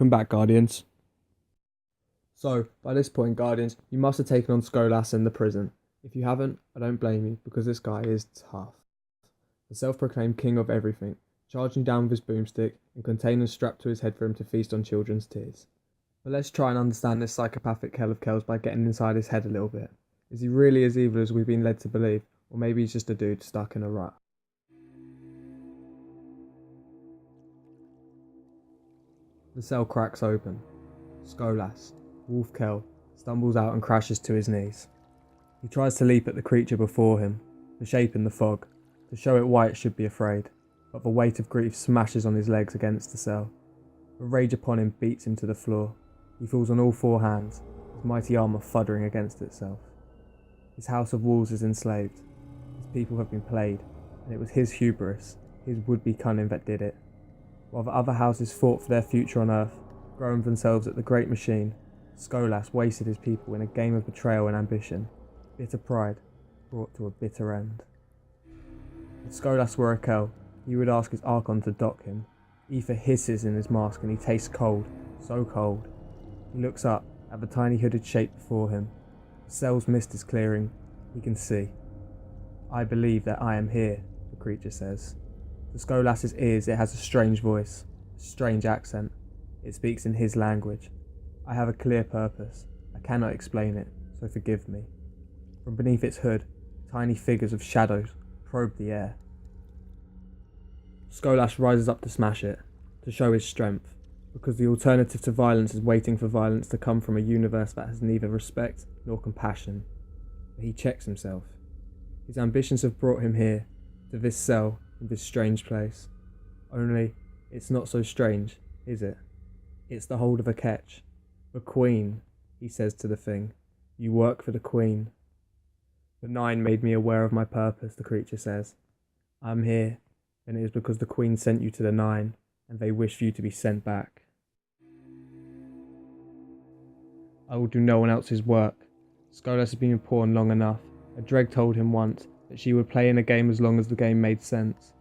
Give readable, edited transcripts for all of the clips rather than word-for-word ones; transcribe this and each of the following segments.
Welcome back, Guardians. So, by this point, Guardians, you must have taken on Skolas in the prison. If you haven't, I don't blame you, because this guy is tough. The self-proclaimed king of everything, charging down with his boomstick and containers strapped to his head for him to feast on children's tears. But let's try and understand this psychopathic Kell of Kells by getting inside his head a little bit. Is he really as evil as we've been led to believe, or maybe he's just a dude stuck in a rut? The cell cracks open. Skolas, Wolf Kell, stumbles out and crashes to his knees. He tries to leap at the creature before him, the shape in the fog, to show it why it should be afraid, but the weight of grief smashes on his legs against the cell. The rage upon him beats him to the floor. He falls on all four hands, his mighty armour fuddering against itself. His house of walls is enslaved. His people have been played, and it was his hubris, his would-be cunning that did it. While the other houses fought for their future on Earth, growing themselves at the great machine, Skolas wasted his people in a game of betrayal and ambition. Bitter pride brought to a bitter end. If Skolas were a Kell, he would ask his Archon to dock him. Ether hisses in his mask and he tastes cold, so cold. He looks up at the tiny hooded shape before him. The cell's mist is clearing. He can see. "I believe that I am here," the creature says. To Skolas' ears it has a strange voice, a strange accent. It speaks in his language. "I have a clear purpose. I cannot explain it, so forgive me." From beneath its hood, tiny figures of shadows probe the air. Skolas rises up to smash it, to show his strength, because the alternative to violence is waiting for violence to come from a universe that has neither respect nor compassion. But he checks himself. His ambitions have brought him here, to this cell, in this strange place. Only, it's not so strange, is it? It's the hold of a catch. "The Queen," he says to the thing. "You work for the Queen." "The Nine made me aware of my purpose," the creature says. "I am here, and it is because the Queen sent you to the Nine, and they wish for you to be sent back." "I will do no one else's work." Skolas has been in porn long enough. A Dreg told him once that she would play in a game as long as the game made sense.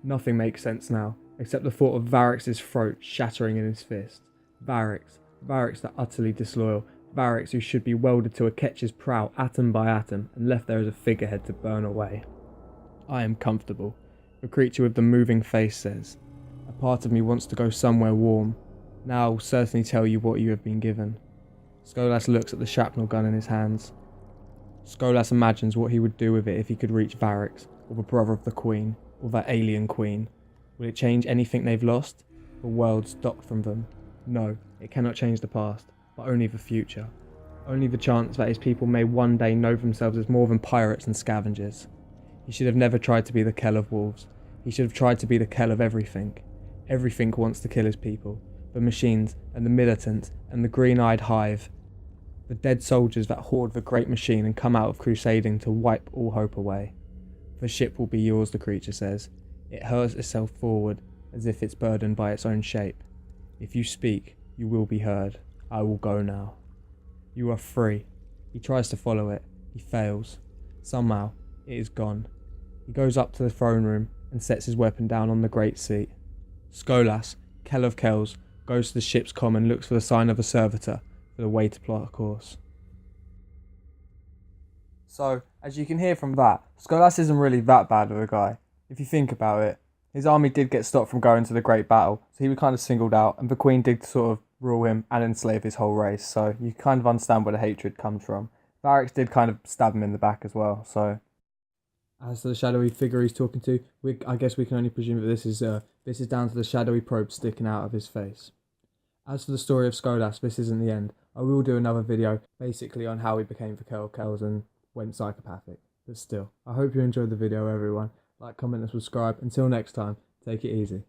Nothing makes sense now, except the thought of Variks's throat shattering in his fist. Variks the utterly disloyal, Variks who should be welded to a ketch's prow atom by atom and left there as a figurehead to burn away. "I am comfortable," the creature with the moving face says. "A part of me wants to go somewhere warm. Now I will certainly tell you what you have been given." Skolas looks at the shrapnel gun in his hands. Skolas imagines what he would do with it if he could reach Variks, or the brother of the Queen, or that alien Queen. Will it change anything they've lost? The worlds docked from them? No, it cannot change the past, but only the future. Only the chance that his people may one day know themselves as more than pirates and scavengers. He should have never tried to be the Kell of Wolves. He should have tried to be the Kell of everything. Everything wants to kill his people. The machines, and the militants, and the green-eyed hive. The dead soldiers that hoard the great machine and come out of crusading to wipe all hope away. "The ship will be yours," the creature says. It hurls itself forward, as if it's burdened by its own shape. "If you speak, you will be heard. I will go now." "You are free." He tries to follow it. He fails. Somehow, it is gone. He goes up to the throne room and sets his weapon down on the great seat. Skolas, Kell of Kells, goes to the ship's comm and looks for the sign of a servitor for the way to plot a course. So, as you can hear from that, Skolas isn't really that bad of a guy. If you think about it, his army did get stopped from going to the great battle, so he was kind of singled out, and the Queen did sort of rule him and enslave his whole race, so you kind of understand where the hatred comes from. Variks did kind of stab him in the back as well, so... As to the shadowy figure he's talking to, I guess we can only presume that this is down to the shadowy probe sticking out of his face. As for the story of Skolas, this isn't the end. I will do another video, basically on how he became the Kell of Kells and went psychopathic. But still, I hope you enjoyed the video, everyone. Like, comment and subscribe. Until next time, take it easy.